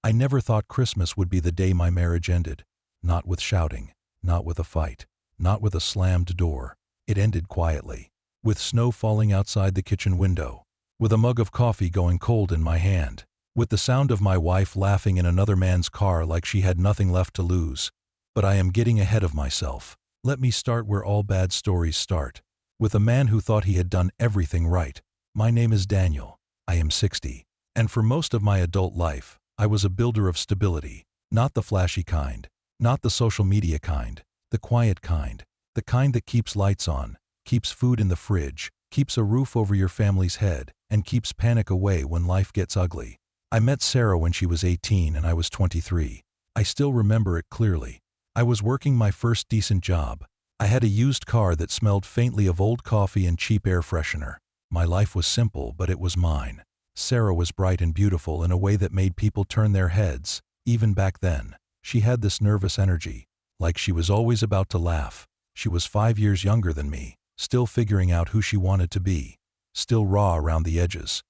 I never thought Christmas would be the day my marriage ended. Not with shouting, not with a fight, not with a slammed door. It ended quietly, with snow falling outside the kitchen window, with a mug of coffee going cold in my hand, with the sound of my wife laughing in another man's car like she had nothing left to lose. But I am getting ahead of myself. Let me start where all bad stories start. With a man who thought he had done everything right. My name is Daniel. I am 60. And for most of my adult life, I was a builder of stability. Not the flashy kind. Not the social media kind. The quiet kind. The kind that keeps lights on, keeps food in the fridge, keeps a roof over your family's head, and keeps panic away when life gets ugly. I met Sarah when she was 18 and I was 23. I still remember it clearly. I was working my first decent job. I had a used car that smelled faintly of old coffee and cheap air freshener. My life was simple, but it was mine. Sarah was bright and beautiful in a way that made people turn their heads, even back then. She had this nervous energy, like she was always about to laugh. She was 5 years younger than me, still figuring out who she wanted to be, still raw around the edges.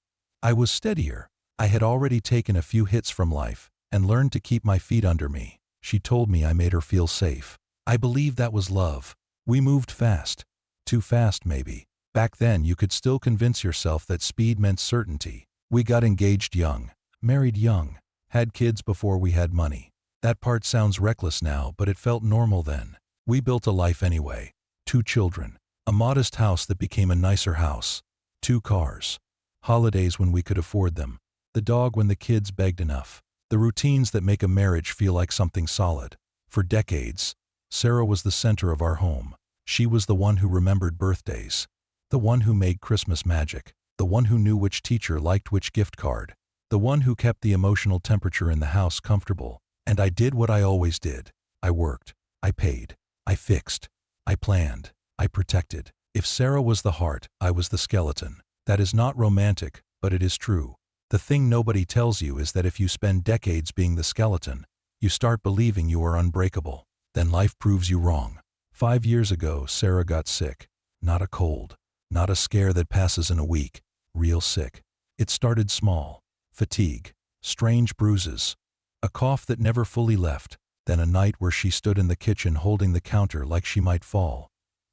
I was steadier. I had already taken a few hits from life and learned to keep my feet under me. She told me I made her feel safe. I believe that was love. We moved fast. Too fast, maybe. Back then, you could still convince yourself that speed meant certainty. We got engaged young, married young, had kids before we had money. That part sounds reckless now, but it felt normal then. We built a life anyway. 2 children. A modest house that became a nicer house. 2 cars. Holidays when we could afford them. The dog when the kids begged enough. The routines that make a marriage feel like something solid. For decades, Sarah was the center of our home. She was the one who remembered birthdays. The one who made Christmas magic. The one who knew which teacher liked which gift card. The one who kept the emotional temperature in the house comfortable. And I did what I always did. I worked. I paid. I fixed. I planned. I protected. If Sarah was the heart, I was the skeleton. That is not romantic, but it is true. The thing nobody tells you is that if you spend decades being the skeleton, you start believing you are unbreakable. Then life proves you wrong. 5 years ago, Sarah got sick. Not a cold. Not a scare that passes in a week. Real sick. It started small. Fatigue. Strange bruises. A cough that never fully left. Then a night where she stood in the kitchen holding the counter like she might fall.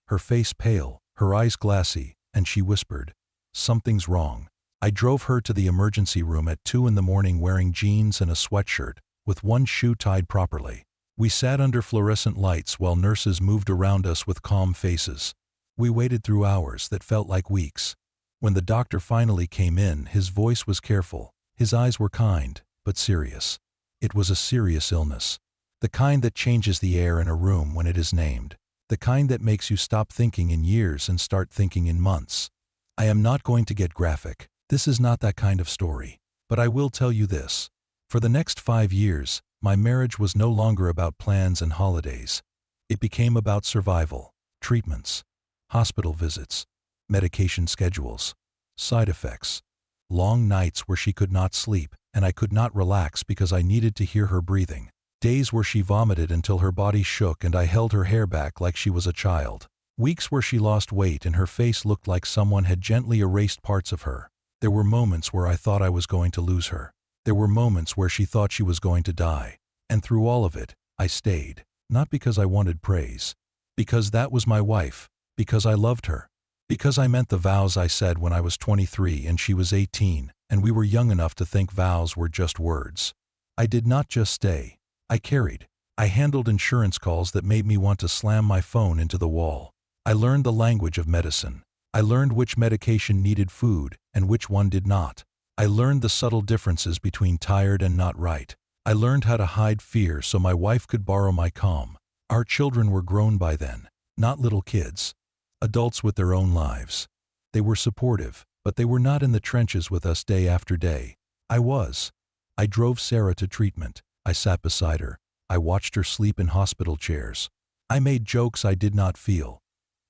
Her face pale, her eyes glassy, and she whispered, "Something's wrong." I drove her to the emergency room at 2 in the morning wearing jeans and a sweatshirt, with one shoe tied properly. We sat under fluorescent lights while nurses moved around us with calm faces. We waited through hours that felt like weeks. When the doctor finally came in, his voice was careful. His eyes were kind, but serious. It was a serious illness. The kind that changes the air in a room when it is named. The kind that makes you stop thinking in years and start thinking in months. I am not going to get graphic. This is not that kind of story. But I will tell you this. For the next 5 years, my marriage was no longer about plans and holidays. It became about survival, treatments, hospital visits, medication schedules, side effects, long nights where she could not sleep and I could not relax because I needed to hear her breathing, days where she vomited until her body shook and I held her hair back like she was a child, weeks where she lost weight and her face looked like someone had gently erased parts of her. There were moments where I thought I was going to lose her. There were moments where she thought she was going to die. And through all of it, I stayed. Not because I wanted praise. Because that was my wife. Because I loved her. Because I meant the vows I said when I was 23 and she was 18, and we were young enough to think vows were just words. I did not just stay. I carried. I handled insurance calls that made me want to slam my phone into the wall. I learned the language of medicine. I learned which medication needed food and which one did not. I learned the subtle differences between tired and not right. I learned how to hide fear so my wife could borrow my calm. Our children were grown by then, not little kids. Adults with their own lives. They were supportive, but they were not in the trenches with us day after day. I was. I drove Sarah to treatment. I sat beside her. I watched her sleep in hospital chairs. I made jokes I did not feel,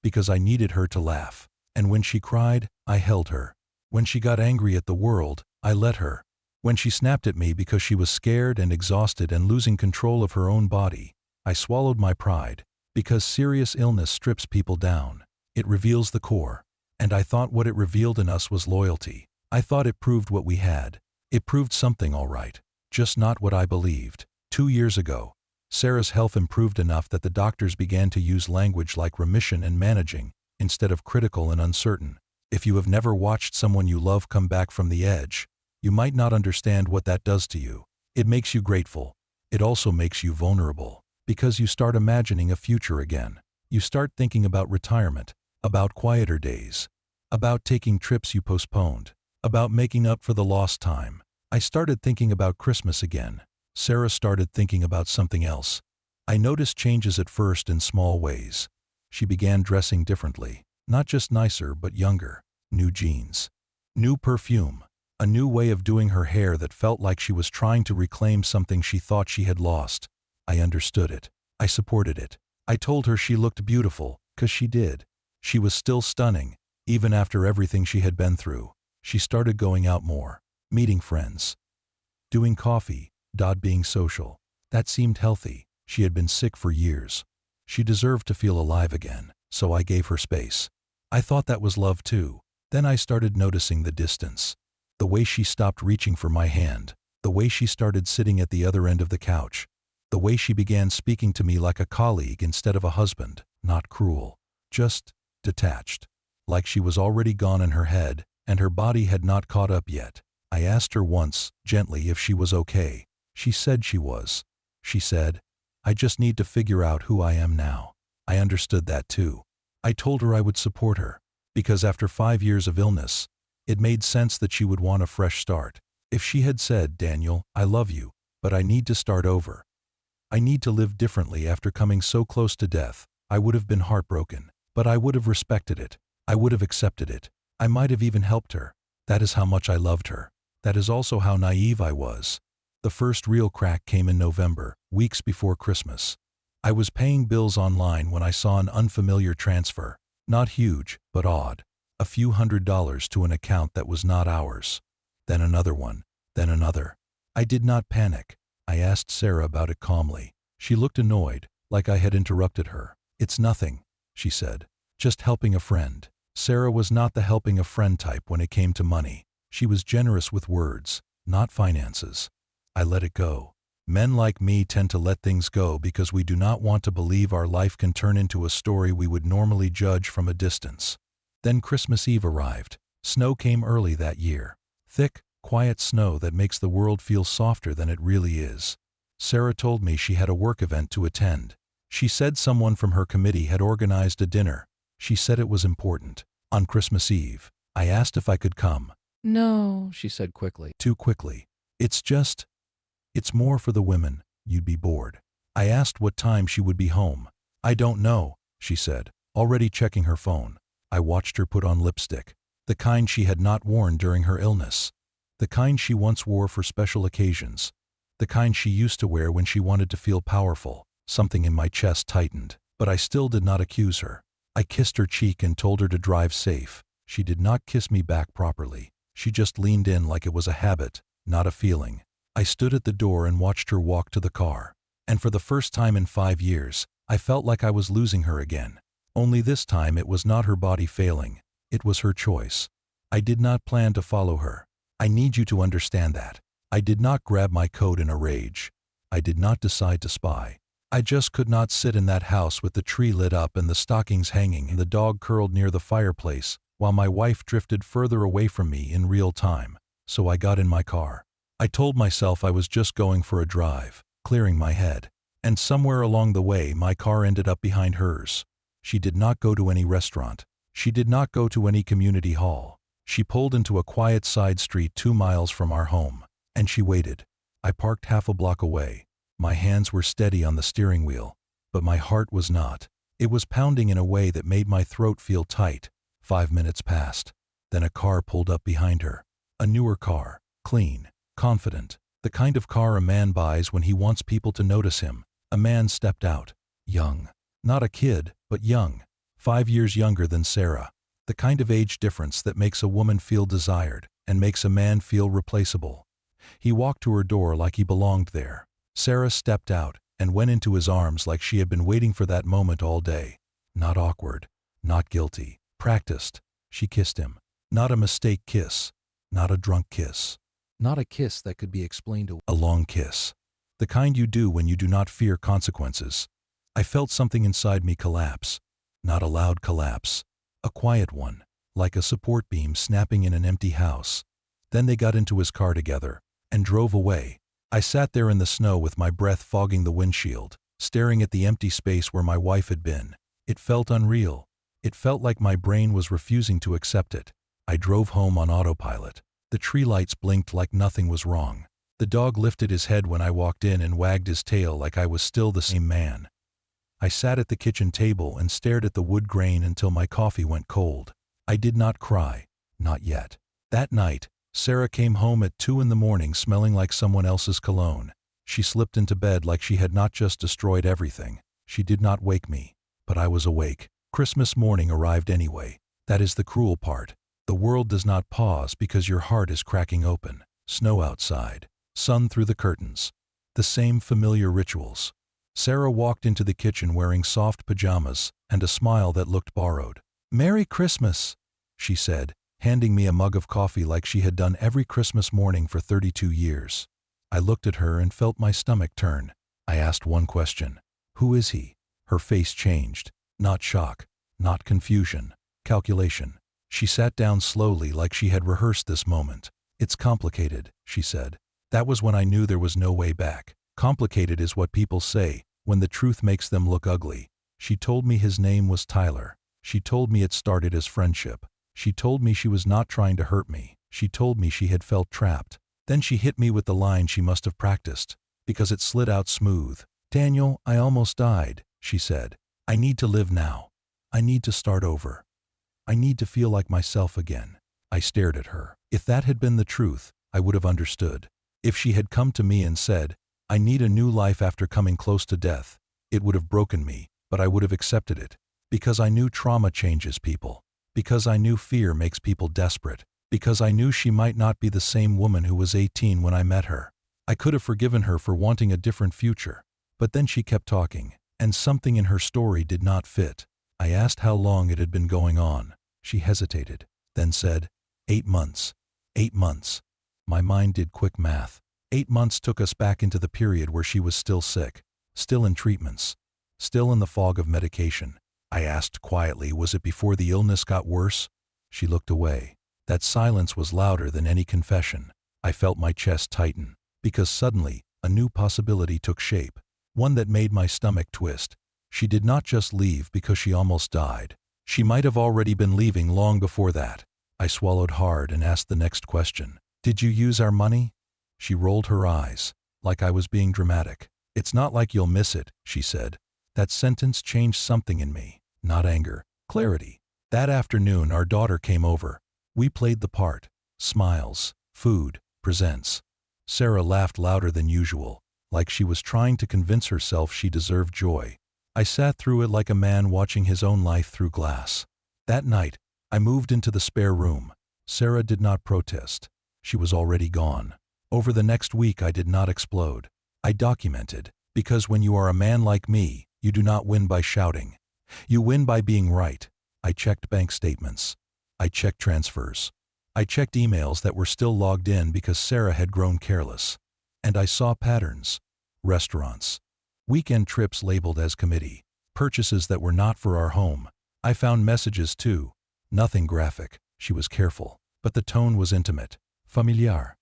because I needed her to laugh. And when she cried, I held her. When she got angry at the world, I let her. When she snapped at me because she was scared and exhausted and losing control of her own body, I swallowed my pride. Because serious illness strips people down. It reveals the core. And I thought what it revealed in us was loyalty. I thought it proved what we had. It proved something all right. just not what I believed. 2 years ago, Sarah's health improved enough that the doctors began to use language like remission and managing, instead of critical and uncertain. If you have never watched someone you love come back from the edge, you might not understand what that does to you. It makes you grateful. It also makes you vulnerable, because you start imagining a future again. You start thinking about retirement, about quieter days, about taking trips you postponed, about making up for the lost time. I started thinking about Christmas again. Sarah started thinking about something else. I noticed changes at first in small ways. She began dressing differently, not just nicer but younger. New jeans, new perfume, a new way of doing her hair that felt like she was trying to reclaim something she thought she had lost. I understood it. I supported it. I told her she looked beautiful, 'cause she did. She was still stunning, even after everything she had been through. She started going out more, meeting friends, doing coffee, being social. That seemed healthy. She had been sick for years. She deserved to feel alive again, so I gave her space. I thought that was love too. Then I started noticing the distance. The way she stopped reaching for my hand. The way she started sitting at the other end of the couch. The way she began speaking to me like a colleague instead of a husband. Not cruel, just detached. Like she was already gone in her head, and her body had not caught up yet. I asked her once, gently, if she was okay. She said she was. She said, "I just need to figure out who I am now." I understood that too. I told her I would support her, because after 5 years of illness, it made sense that she would want a fresh start. If she had said, "Daniel, I love you, but I need to start over. I need to live differently after coming so close to death," I would have been heartbroken. But I would have respected it. I would have accepted it. I might have even helped her. That is how much I loved her. That is also how naive I was. The first real crack came in November, weeks before Christmas. I was paying bills online when I saw an unfamiliar transfer. Not huge, but odd. A few $100s to an account that was not ours. Then another one. Then another. I did not panic. I asked Sarah about it calmly. She looked annoyed, like I had interrupted her. "It's nothing," she said. "Just helping a friend." Sarah was not the helping a friend type when it came to money. She was generous with words, not finances. I let it go. Men like me tend to let things go because we do not want to believe our life can turn into a story we would normally judge from a distance. Then Christmas Eve arrived. Snow came early that year. Thick, quiet snow that makes the world feel softer than it really is. Sarah told me she had a work event to attend. She said someone from her committee had organized a dinner. She said it was important. On Christmas Eve, I asked if I could come. "No," she said quickly. Too quickly. It's more for the women. You'd be bored." I asked what time she would be home. "I don't know," she said, already checking her phone. I watched her put on lipstick. The kind she had not worn during her illness. The kind she once wore for special occasions. The kind she used to wear when she wanted to feel powerful. Something in my chest tightened, but I still did not accuse her. I kissed her cheek and told her to drive safe. She did not kiss me back properly. She just leaned in like it was a habit, not a feeling. I stood at the door and watched her walk to the car. And for the first time in 5 years, I felt like I was losing her again. Only this time it was not her body failing. It was her choice. I did not plan to follow her. I need you to understand that. I did not grab my coat in a rage. I did not decide to spy. I just could not sit in that house with the tree lit up and the stockings hanging and the dog curled near the fireplace, while my wife drifted further away from me in real time. So I got in my car. I told myself I was just going for a drive, clearing my head. And somewhere along the way my car ended up behind hers. She did not go to any restaurant. She did not go to any community hall. She pulled into a quiet side street 2 miles from our home. And she waited. I parked half a block away. My hands were steady on the steering wheel, but my heart was not. It was pounding in a way that made my throat feel tight. 5 minutes passed. Then a car pulled up behind her. A newer car, clean, confident, the kind of car a man buys when he wants people to notice him. A man stepped out. Young. Not a kid, but young. 5 years younger than Sarah. The kind of age difference that makes a woman feel desired and makes a man feel replaceable. He walked to her door like he belonged there. Sarah stepped out and went into his arms like she had been waiting for that moment all day. Not awkward. Not guilty. Practiced. She kissed him. Not a mistake kiss. Not a drunk kiss. Not a kiss that could be explained away. A long kiss. The kind you do when you do not fear consequences. I felt something inside me collapse. Not a loud collapse. A quiet one, like a support beam snapping in an empty house. Then they got into his car together and drove away. I sat there in the snow with my breath fogging the windshield, staring at the empty space where my wife had been. It felt unreal. It felt like my brain was refusing to accept it. I drove home on autopilot. The tree lights blinked like nothing was wrong. The dog lifted his head when I walked in and wagged his tail like I was still the same man. I sat at the kitchen table and stared at the wood grain until my coffee went cold. I did not cry. Not yet. That night, Sarah came home at 2 in the morning smelling like someone else's cologne. She slipped into bed like she had not just destroyed everything. She did not wake me, but I was awake. Christmas morning arrived anyway. That is the cruel part. The world does not pause because your heart is cracking open. Snow outside. Sun through the curtains. The same familiar rituals. Sarah walked into the kitchen wearing soft pajamas and a smile that looked borrowed. "Merry Christmas," she said, handing me a mug of coffee like she had done every Christmas morning for 32 years. I looked at her and felt my stomach turn. I asked one question. "Who is he?" Her face changed. Not shock. Not confusion. Calculation. She sat down slowly like she had rehearsed this moment. "It's complicated," she said. That was when I knew there was no way back. Complicated is what people say when the truth makes them look ugly. She told me his name was Tyler. She told me it started as friendship. She told me she was not trying to hurt me. She told me she had felt trapped. Then she hit me with the line she must have practiced, because it slid out smooth. "Daniel, I almost died," she said. "I need to live now. I need to start over. I need to feel like myself again." I stared at her. If that had been the truth, I would have understood. If she had come to me and said, "I need a new life after coming close to death," it would have broken me, but I would have accepted it. Because I knew trauma changes people. Because I knew fear makes people desperate. Because I knew she might not be the same woman who was 18 when I met her. I could have forgiven her for wanting a different future. But then she kept talking, and something in her story did not fit. I asked how long it had been going on. She hesitated, then said, 8 months. 8 months. My mind did quick math. 8 months took us back into the period where she was still sick, still in treatments, still in the fog of medication. I asked quietly, was it before the illness got worse? She looked away. That silence was louder than any confession. I felt my chest tighten, because suddenly, a new possibility took shape, one that made my stomach twist. She did not just leave because she almost died. She might have already been leaving long before that. I swallowed hard and asked the next question. "Did you use our money?" She rolled her eyes, like I was being dramatic. "It's not like you'll miss it," she said. That sentence changed something in me. Not anger, clarity. That afternoon our daughter came over. We played the part. Smiles, food, presents. Sarah laughed louder than usual, like she was trying to convince herself she deserved joy. I sat through it like a man watching his own life through glass. That night, I moved into the spare room. Sarah did not protest. She was already gone. Over the next week I did not explode. I documented, because when you are a man like me, you do not win by shouting. You win by being right. I checked bank statements. I checked transfers. I checked emails that were still logged in because Sarah had grown careless. And I saw patterns. Restaurants. Weekend trips labeled as committee. Purchases that were not for our home. I found messages too. Nothing graphic. She was careful. But the tone was intimate. Familiar.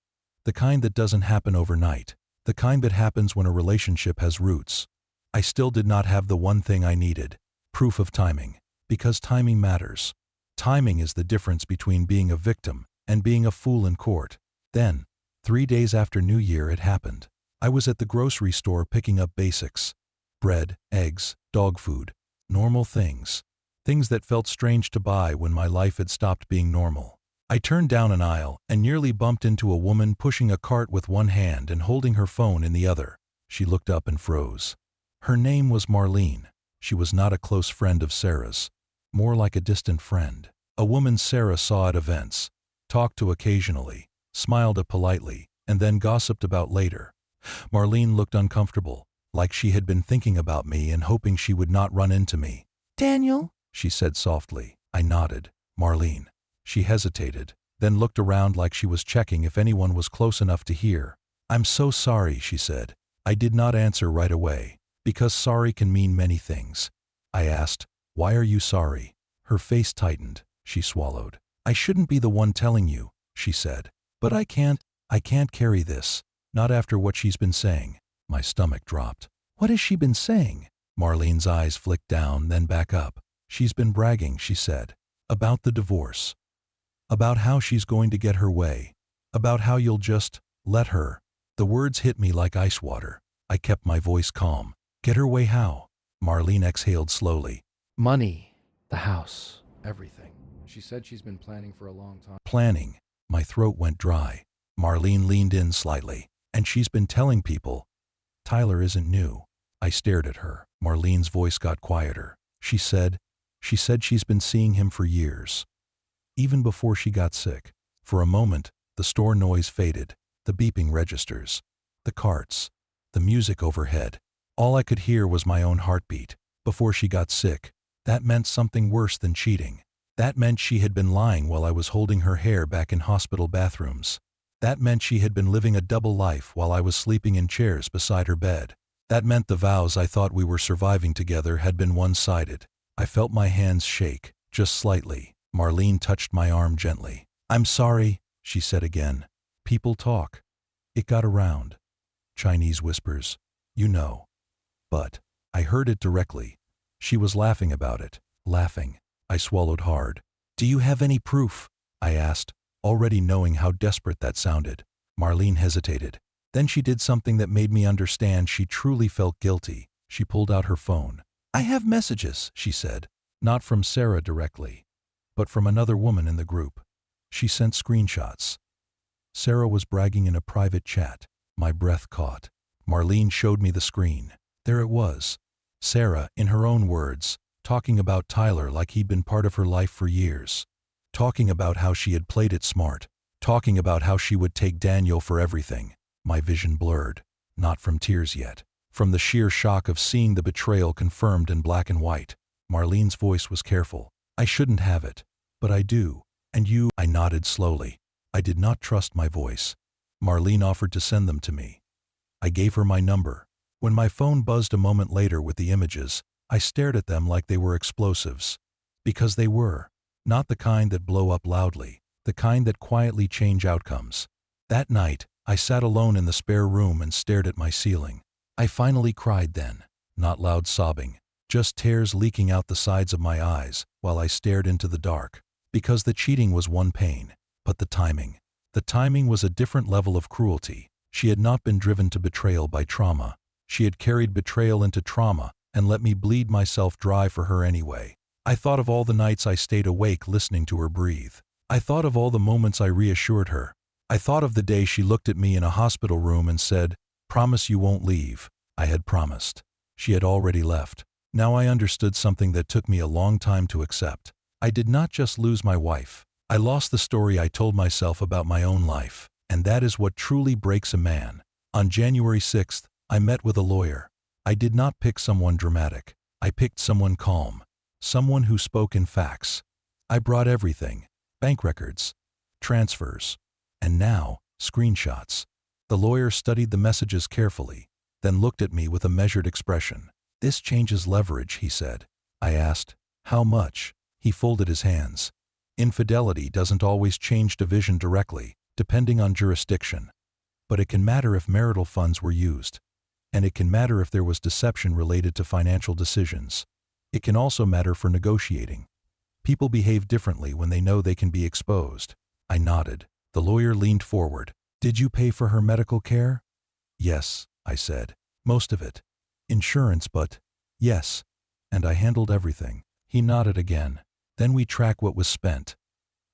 The kind that doesn't happen overnight. The kind that happens when a relationship has roots. I still did not have the one thing I needed. Proof of timing. Because timing matters. Timing is the difference between being a victim and being a fool in court. Then, 3 days after New Year, it happened. I was at the grocery store picking up basics. Bread, eggs, dog food. Normal things. Things that felt strange to buy when my life had stopped being normal. I turned down an aisle and nearly bumped into a woman pushing a cart with one hand and holding her phone in the other. She looked up and froze. Her name was Marlene. She was not a close friend of Sarah's. More like a distant friend. A woman Sarah saw at events, talked to occasionally, smiled at politely, and then gossiped about later. Marlene looked uncomfortable, like she had been thinking about me and hoping she would not run into me. "Daniel?" she said softly. I nodded. "Marlene." She hesitated, then looked around like she was checking if anyone was close enough to hear. "I'm so sorry," she said. I did not answer right away, because sorry can mean many things. I asked, "Why are you sorry?" Her face tightened. She swallowed. "I shouldn't be the one telling you," she said. "But I can't carry this. Not after what she's been saying." My stomach dropped. "What has she been saying?" Marlene's eyes flicked down, then back up. "She's been bragging," she said. "About the divorce. About how she's going to get her way. About how you'll just let her." The words hit me like ice water. I kept my voice calm. "Get her way how?" Marlene exhaled slowly. Money, the house, everything. She said she's been planning for a long time. Planning. My throat went dry. Marlene leaned in slightly. "And she's been telling people. Tyler isn't new." I stared at her. Marlene's voice got quieter. She said she's been seeing him for years. Even before she got sick. For a moment, the store noise faded. The beeping registers. The carts. The music overhead. All I could hear was my own heartbeat. Before she got sick. That meant something worse than cheating. That meant she had been lying while I was holding her hair back in hospital bathrooms. That meant she had been living a double life while I was sleeping in chairs beside her bed. That meant the vows I thought we were surviving together had been one-sided. I felt my hands shake, just slightly. Marlene touched my arm gently. "I'm sorry," she said again. "People talk. It got around. Chinese whispers. You know." But I heard it directly. She was laughing about it. Laughing. I swallowed hard. "Do you have any proof?" I asked, already knowing how desperate that sounded. Marlene hesitated. Then she did something that made me understand she truly felt guilty. She pulled out her phone. "I have messages," she said. Not from Sarah directly, but from another woman in the group. She sent screenshots. Sarah was bragging in a private chat. My breath caught. Marlene showed me the screen. There it was. Sarah, in her own words, talking about Tyler like he'd been part of her life for years. Talking about how she had played it smart. Talking about how she would take Daniel for everything. My vision blurred. Not from tears yet. From the sheer shock of seeing the betrayal confirmed in black and white. Marlene's voice was careful. "I shouldn't have it. But I do. And you—" I nodded slowly. I did not trust my voice. Marlene offered to send them to me. I gave her my number. When my phone buzzed a moment later with the images, I stared at them like they were explosives. Because they were. Not the kind that blow up loudly. The kind that quietly change outcomes. That night, I sat alone in the spare room and stared at my ceiling. I finally cried then. Not loud sobbing. Just tears leaking out the sides of my eyes while I stared into the dark. Because the cheating was one pain. But the timing. The timing was a different level of cruelty. She had not been driven to betrayal by trauma. She had carried betrayal into trauma and let me bleed myself dry for her anyway. I thought of all the nights I stayed awake listening to her breathe. I thought of all the moments I reassured her. I thought of the day she looked at me in a hospital room and said, "Promise you won't leave." I had promised. She had already left. Now I understood something that took me a long time to accept. I did not just lose my wife. I lost the story I told myself about my own life. And that is what truly breaks a man. On January 6th, I met with a lawyer. I did not pick someone dramatic. I picked someone calm. Someone who spoke in facts. I brought everything. Bank records. Transfers. And now, screenshots. The lawyer studied the messages carefully, then looked at me with a measured expression. "This changes leverage," he said. I asked, "How much?" He folded his hands. "Infidelity doesn't always change division directly, depending on jurisdiction. But it can matter if marital funds were used. And it can matter if there was deception related to financial decisions. It can also matter for negotiating. People behave differently when they know they can be exposed." I nodded. The lawyer leaned forward. "Did you pay for her medical care?" "Yes," I said. "Most of it. Insurance, but yes. And I handled everything." He nodded again. "Then we track what was spent.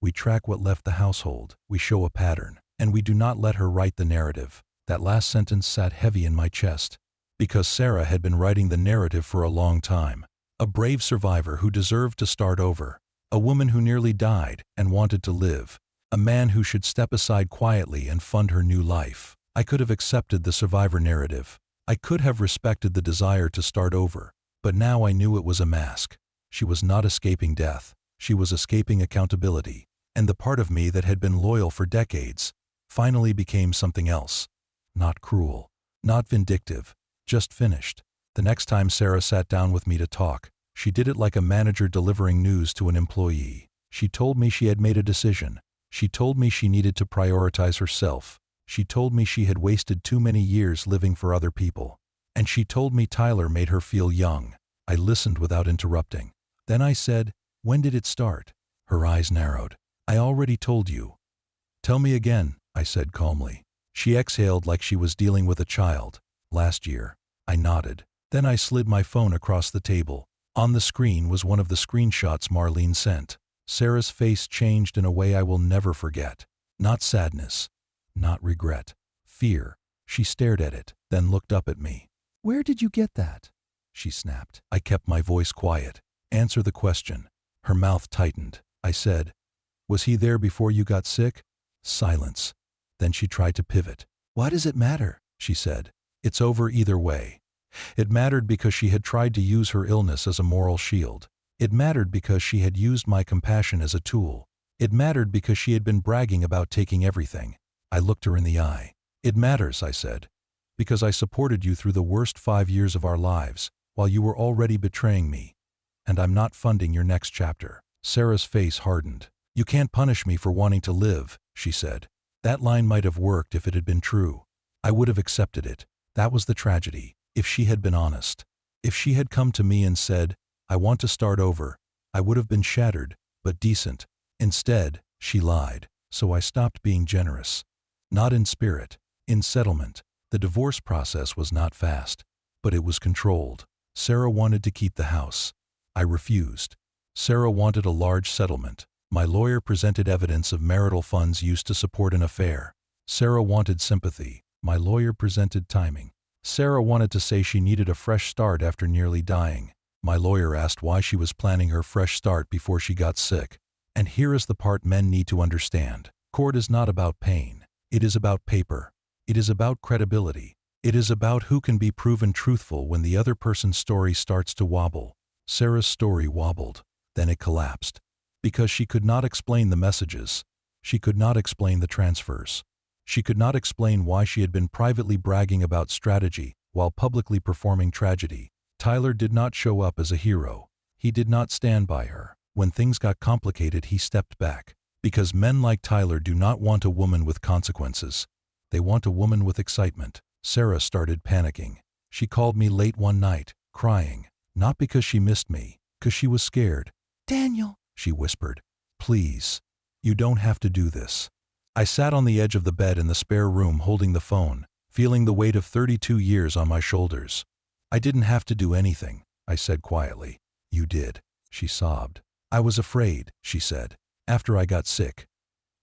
We track what left the household. We show a pattern. And we do not let her write the narrative." That last sentence sat heavy in my chest. Because Sarah had been writing the narrative for a long time. A brave survivor who deserved to start over. A woman who nearly died and wanted to live. A man who should step aside quietly and fund her new life. I could have accepted the survivor narrative. I could have respected the desire to start over. But now I knew it was a mask. She was not escaping death. She was escaping accountability. And the part of me that had been loyal for decades finally became something else. Not cruel, not vindictive, just finished. The next time Sarah sat down with me to talk, she did it like a manager delivering news to an employee. She told me she had made a decision. She told me she needed to prioritize herself. She told me she had wasted too many years living for other people. And she told me Tyler made her feel young. I listened without interrupting. Then I said, "When did it start?" Her eyes narrowed. "I already told you." "Tell me again," I said calmly. She exhaled like she was dealing with a child. "Last year." I nodded. Then I slid my phone across the table. On the screen was one of the screenshots Marlene sent. Sarah's face changed in a way I will never forget. Not sadness, not regret, fear. She stared at it, then looked up at me. "Where did you get that?" she snapped. I kept my voice quiet. "Answer the question." Her mouth tightened. I said, "Was he there before you got sick?" Silence. Then she tried to pivot. "Why does it matter?" she said. "It's over either way." It mattered because she had tried to use her illness as a moral shield. It mattered because she had used my compassion as a tool. It mattered because she had been bragging about taking everything. I looked her in the eye. "It matters," I said, "because I supported you through the worst 5 years of our lives, while you were already betraying me. And I'm not funding your next chapter." Sarah's face hardened. "You can't punish me for wanting to live," she said. That line might have worked if it had been true. I would have accepted it. That was the tragedy. If she had been honest. If she had come to me and said, "I want to start over," I would have been shattered, but decent. Instead, she lied. So I stopped being generous. Not in spirit, in settlement. The divorce process was not fast, but it was controlled. Sarah wanted to keep the house. I refused. Sarah wanted a large settlement. My lawyer presented evidence of marital funds used to support an affair. Sarah wanted sympathy. My lawyer presented timing. Sarah wanted to say she needed a fresh start after nearly dying. My lawyer asked why she was planning her fresh start before she got sick. And here is the part men need to understand. Court is not about pain. It is about paper. It is about credibility. It is about who can be proven truthful when the other person's story starts to wobble. Sarah's story wobbled. Then it collapsed. Because she could not explain the messages. She could not explain the transfers. She could not explain why she had been privately bragging about strategy while publicly performing tragedy. Tyler did not show up as a hero. He did not stand by her. When things got complicated, he stepped back. Because men like Tyler do not want a woman with consequences. They want a woman with excitement. Sarah started panicking. She called me late one night, crying. Not because she missed me, because she was scared. "Daniel," she whispered, "please. You don't have to do this." I sat on the edge of the bed in the spare room holding the phone, feeling the weight of 32 years on my shoulders. "I didn't have to do anything," I said quietly. "You did," she sobbed. "I was afraid," she said. "After I got sick.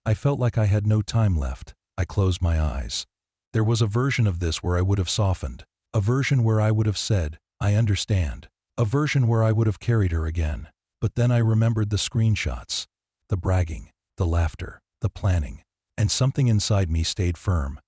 I felt like I had no time left." I closed my eyes. There was a version of this where I would have softened. A version where I would have said, "I understand." A version where I would have carried her again. But then I remembered the screenshots. The bragging, the laughter, the planning. And something inside me stayed firm.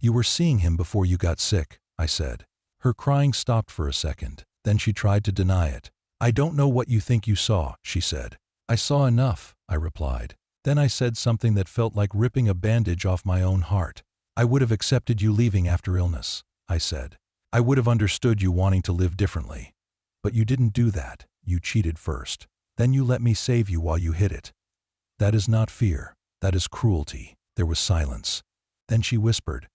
"You were seeing him before you got sick," I said. Her crying stopped for a second. Then she tried to deny it. "I don't know what you think you saw," she said. "I saw enough," I replied. Then I said something that felt like ripping a bandage off my own heart. "I would have accepted you leaving after illness," I said. "I would have understood you wanting to live differently. But you didn't do that. You cheated first. Then you let me save you while you hid it. That is not fear. That is cruelty." There was silence. Then she whispered,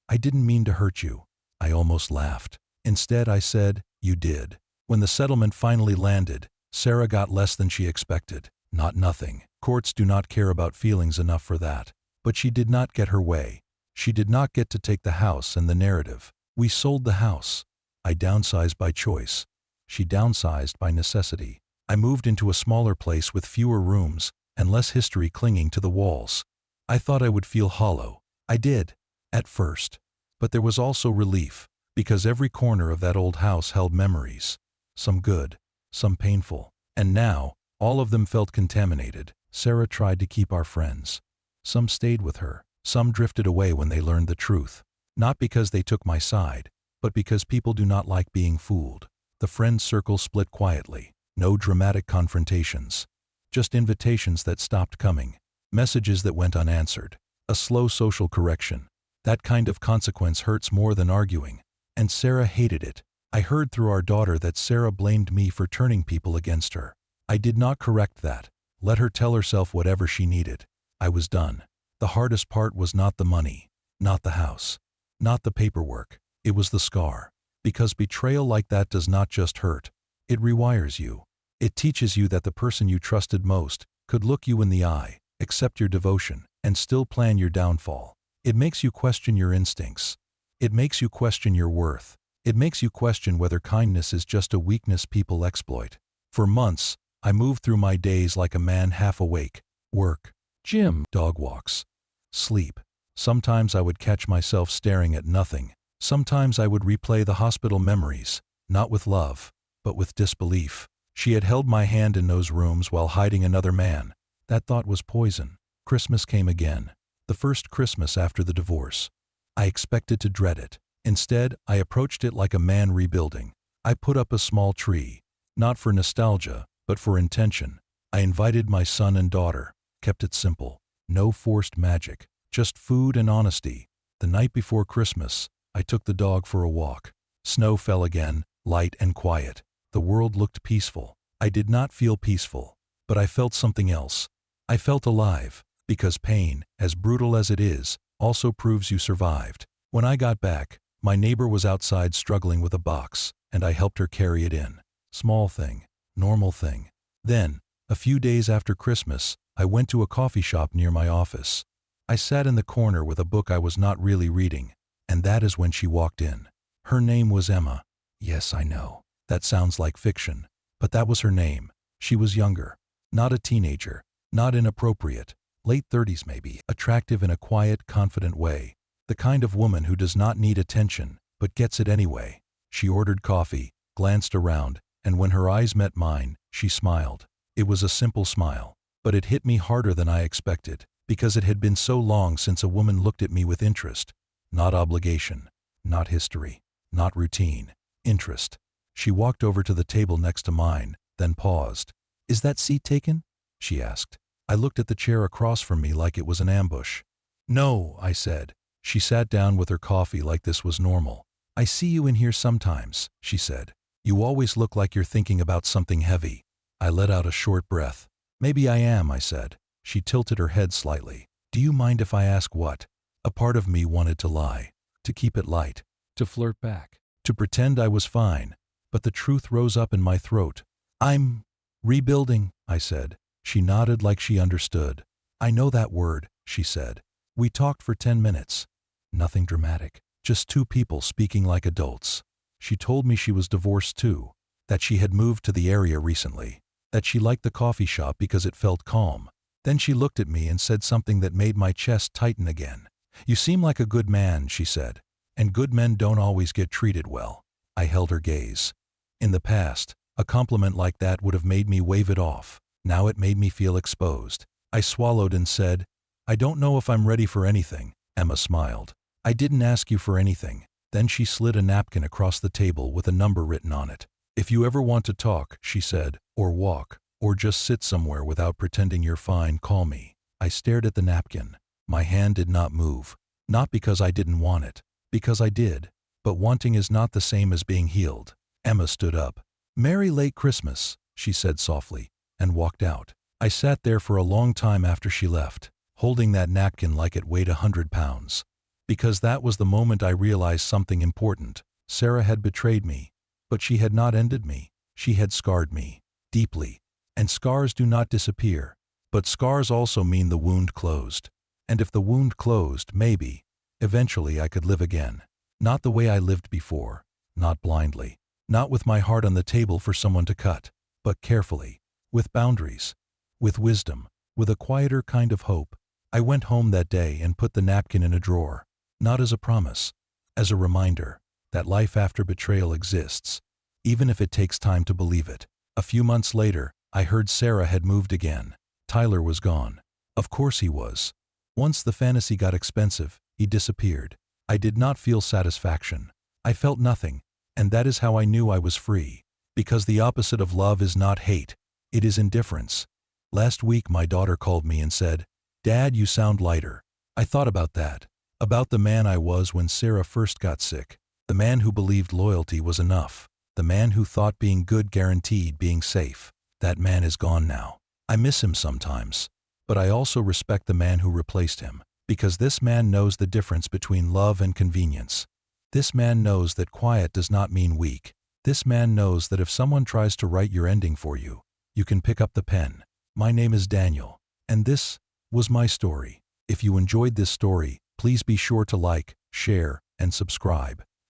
"I didn't mean to hurt you." I almost laughed. Instead, I said, "You did." When the settlement finally landed, Sarah got less than she expected. Not nothing. Courts do not care about feelings enough for that. But she did not get her way. She did not get to take the house and the narrative. We sold the house. I downsized by choice. She downsized by necessity. I moved into a smaller place with fewer rooms and less history clinging to the walls. I thought I would feel hollow. I did, at first. But there was also relief, because every corner of that old house held memories. Some good, some painful. And now, all of them felt contaminated. Sarah tried to keep our friends. Some stayed with her. Some drifted away when they learned the truth. Not because they took my side, but because people do not like being fooled. The friend circle split quietly. No dramatic confrontations. Just invitations that stopped coming. Messages that went unanswered. A slow social correction. That kind of consequence hurts more than arguing. And Sarah hated it. I heard through our daughter that Sarah blamed me for turning people against her. I did not correct that. Let her tell herself whatever she needed. I was done. The hardest part was not the money, not the house, not the paperwork. It was the scar. Because betrayal like that does not just hurt. It rewires you. It teaches you that the person you trusted most could look you in the eye, accept your devotion, and still plan your downfall. It makes you question your instincts. It makes you question your worth. It makes you question whether kindness is just a weakness people exploit. For months, I moved through my days like a man half awake. Work, gym, dog walks, sleep. Sometimes I would catch myself staring at nothing. Sometimes I would replay the hospital memories, not with love, but with disbelief. She had held my hand in those rooms while hiding another man. That thought was poison. Christmas came again. The first Christmas after the divorce. I expected to dread it. Instead, I approached it like a man rebuilding. I put up a small tree. Not for nostalgia, but for intention. I invited my son and daughter. Kept it simple. No forced magic. Just food and honesty. The night before Christmas, I took the dog for a walk. Snow fell again, light and quiet. The world looked peaceful. I did not feel peaceful, but I felt something else. I felt alive, because pain, as brutal as it is, also proves you survived. When I got back, my neighbor was outside struggling with a box, and I helped her carry it in. Small thing, normal thing. Then, a few days after Christmas, I went to a coffee shop near my office. I sat in the corner with a book I was not really reading, and that is when she walked in. Her name was Emma. Yes, I know. That sounds like fiction, but that was her name. She was younger, not a teenager, not inappropriate, late 30s maybe, attractive in a quiet, confident way. The kind of woman who does not need attention, but gets it anyway. She ordered coffee, glanced around, and when her eyes met mine, she smiled. It was a simple smile, but it hit me harder than I expected, because it had been so long since a woman looked at me with interest. Not obligation, not history, not routine. Interest. She walked over to the table next to mine, then paused. "Is that seat taken?" she asked. I looked at the chair across from me like it was an ambush. "No," I said. She sat down with her coffee like this was normal. "I see you in here sometimes," she said. "You always look like you're thinking about something heavy." I let out a short breath. "Maybe I am," I said. She tilted her head slightly. "Do you mind if I ask what?" A part of me wanted to lie, to keep it light, to flirt back, to pretend I was fine, but the truth rose up in my throat. "I'm rebuilding," I said. She nodded like she understood. "I know that word," she said. We talked for 10 minutes. Nothing dramatic, just two people speaking like adults. She told me she was divorced too, that she had moved to the area recently, that she liked the coffee shop because it felt calm. Then she looked at me and said something that made my chest tighten again. "You seem like a good man," she said, "and good men don't always get treated well." I held her gaze. In the past, a compliment like that would have made me wave it off. Now it made me feel exposed. I swallowed and said, "I don't know if I'm ready for anything." Emma smiled. "I didn't ask you for anything." Then she slid a napkin across the table with a number written on it. "If you ever want to talk," she said, "or walk, or just sit somewhere without pretending you're fine, call me." I stared at the napkin. My hand did not move. Not because I didn't want it, because I did. But wanting is not the same as being healed. Emma stood up. "Merry late Christmas," she said softly, and walked out. I sat there for a long time after she left, holding that napkin like it weighed 100 pounds. Because that was the moment I realized something important. Sarah had betrayed me, but she had not ended me. She had scarred me, deeply. And scars do not disappear, but scars also mean the wound closed. And if the wound closed, maybe, eventually I could live again. Not the way I lived before, not blindly, not with my heart on the table for someone to cut, but carefully, with boundaries, with wisdom, with a quieter kind of hope. I went home that day and put the napkin in a drawer, not as a promise, as a reminder that life after betrayal exists, even if it takes time to believe it. A few months later, I heard Sarah had moved again. Tyler was gone. Of course he was. Once the fantasy got expensive, he disappeared. I did not feel satisfaction. I felt nothing, and that is how I knew I was free. Because the opposite of love is not hate, it is indifference. Last week my daughter called me and said, Dad, you sound lighter. I thought about that. About the man I was when Sarah first got sick. The man who believed loyalty was enough. The man who thought being good guaranteed being safe. That man is gone now. I miss him sometimes. But I also respect the man who replaced him. Because this man knows the difference between love and convenience. This man knows that quiet does not mean weak. This man knows that if someone tries to write your ending for you, you can pick up the pen. My name is Daniel. And this was my story. If you enjoyed this story, please be sure to like, share, and subscribe.